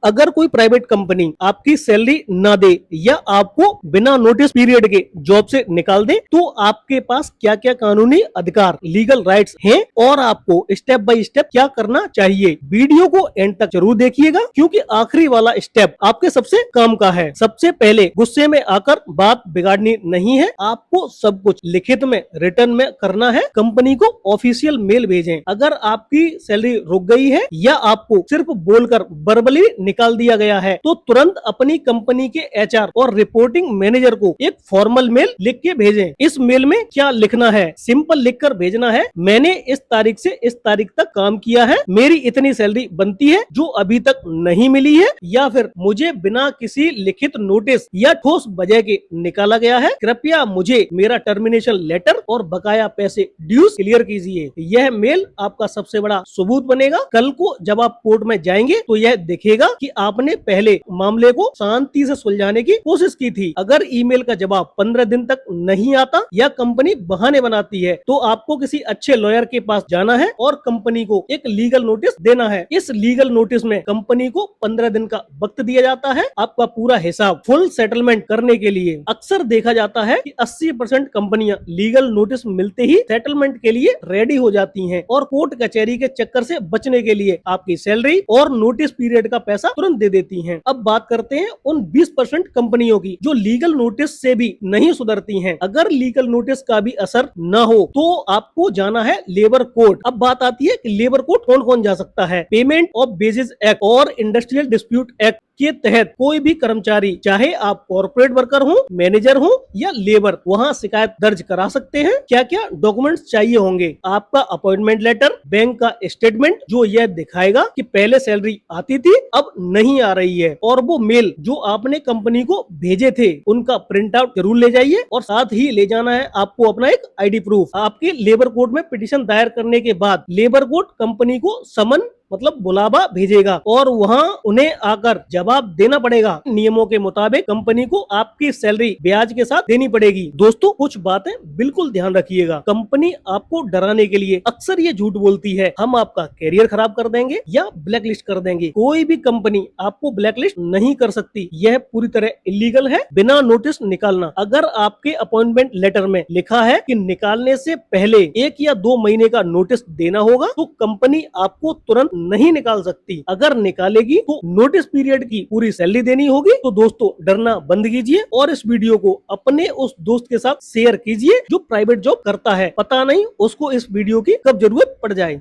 अगर कोई private company आपकी सैलरी ना दे या आपको बिना नोटिस पीरियड के जॉब से निकाल दे तो आपके पास क्या क्या कानूनी अधिकार लीगल राइट्स हैं और आपको स्टेप बाय स्टेप क्या करना चाहिए। वीडियो को एंड तक जरूर देखिएगा क्योंकि आखिरी वाला स्टेप आपके सबसे काम का है। सबसे पहले गुस्से में आकर बात बिगाड़नी नहीं है, आपको सब कुछ लिखित में रिटर्न में करना है। कंपनी को ऑफिशियल मेल भेजें। अगर आपकी सैलरी रुक गई है या आपको सिर्फ बोलकर वर्बली निकाल दिया गया है तो तुरंत अपनी कंपनी के एचआर और रिपोर्टिंग मैनेजर को एक फॉर्मल मेल लिख के भेजें। इस मेल में क्या लिखना है, सिंपल लिखकर भेजना है, मैंने इस तारीख से इस तारीख तक काम किया है, मेरी इतनी सैलरी बनती है जो अभी तक नहीं मिली है, या फिर मुझे बिना किसी लिखित नोटिस या ठोस वजह के निकाला गया है, कृपया मुझे मेरा टर्मिनेशन लेटर और बकाया पैसे ड्यूज क्लियर कीजिए। यह मेल आपका सबसे बड़ा सबूत बनेगा। कल को जब आप कोर्ट में जाएंगे तो यह दिखेगा कि आपने पहले मामले को शांति से सुलझाने की कोशिश की थी। अगर ईमेल का जवाब 15 दिन तक नहीं आता या कंपनी बहाने बनाती है तो आपको किसी अच्छे लॉयर के पास जाना है और कंपनी को एक लीगल नोटिस देना है। इस लीगल नोटिस में कंपनी को 15 दिन का वक्त दिया जाता है आपका पूरा हिसाब फुल सेटलमेंट करने के लिए। अक्सर देखा जाता है कि 80% कंपनियां लीगल नोटिस मिलते ही सेटलमेंट के लिए रेडी हो जाती हैं और कोर्ट कचहरी के चक्कर से बचने के लिए आपकी सैलरी और नोटिस पीरियड का पैसा तुरंत दे देती हैं। अब बात करते हैं उन 20% कंपनियों की जो लीगल नोटिस से भी नहीं सुधरती हैं। अगर लीगल नोटिस का भी असर न हो तो आपको जाना है लेबर कोर्ट। अब बात आती है कि लेबर कोर्ट कौन कौन जा सकता है। पेमेंट ऑफ बेसिस एक्ट और इंडस्ट्रियल डिस्प्यूट एक्ट के तहत कोई भी कर्मचारी, चाहे आप कॉर्पोरेट वर्कर हो, मैनेजर हो या लेबर, वहां शिकायत दर्ज करा सकते हैं। क्या क्या डॉक्यूमेंट्स चाहिए होंगे? आपका अपॉइंटमेंट लेटर, बैंक का स्टेटमेंट जो यह दिखाएगा कि पहले सैलरी आती थी अब नहीं आ रही है, और वो मेल जो आपने कंपनी को भेजे थे उनका प्रिंट आउट जरूर ले जाइए, और साथ ही ले जाना है आपको अपना एक आईडी प्रूफ। आपके लेबर कोर्ट में पिटीशन दायर करने के बाद लेबर कोर्ट कंपनी को समन मतलब बुलावा भेजेगा और वहां उन्हें आकर जवाब देना पड़ेगा। नियमों के मुताबिक कंपनी को आपकी सैलरी ब्याज के साथ देनी पड़ेगी। दोस्तों कुछ बातें बिल्कुल ध्यान रखिएगा। कंपनी आपको डराने के लिए अक्सर ये झूठ बोलती है, हम आपका करियर खराब कर देंगे या ब्लैक लिस्ट कर देंगे। कोई भी कंपनी आपको ब्लैक लिस्ट नहीं कर सकती, यह पूरी तरह इलीगल है बिना नोटिस निकालना। अगर आपके अपॉइंटमेंट लेटर में लिखा है कि निकालने से पहले 1 या 2 महीने का नोटिस देना होगा तो कंपनी आपको तुरंत नहीं निकाल सकती। अगर निकालेगी तो नोटिस पीरियड की पूरी सैलरी देनी होगी। तो दोस्तों डरना बंद कीजिए और इस वीडियो को अपने उस दोस्त के साथ शेयर कीजिए जो प्राइवेट जॉब करता है। पता नहीं उसको इस वीडियो की कब जरूरत पड़ जाए।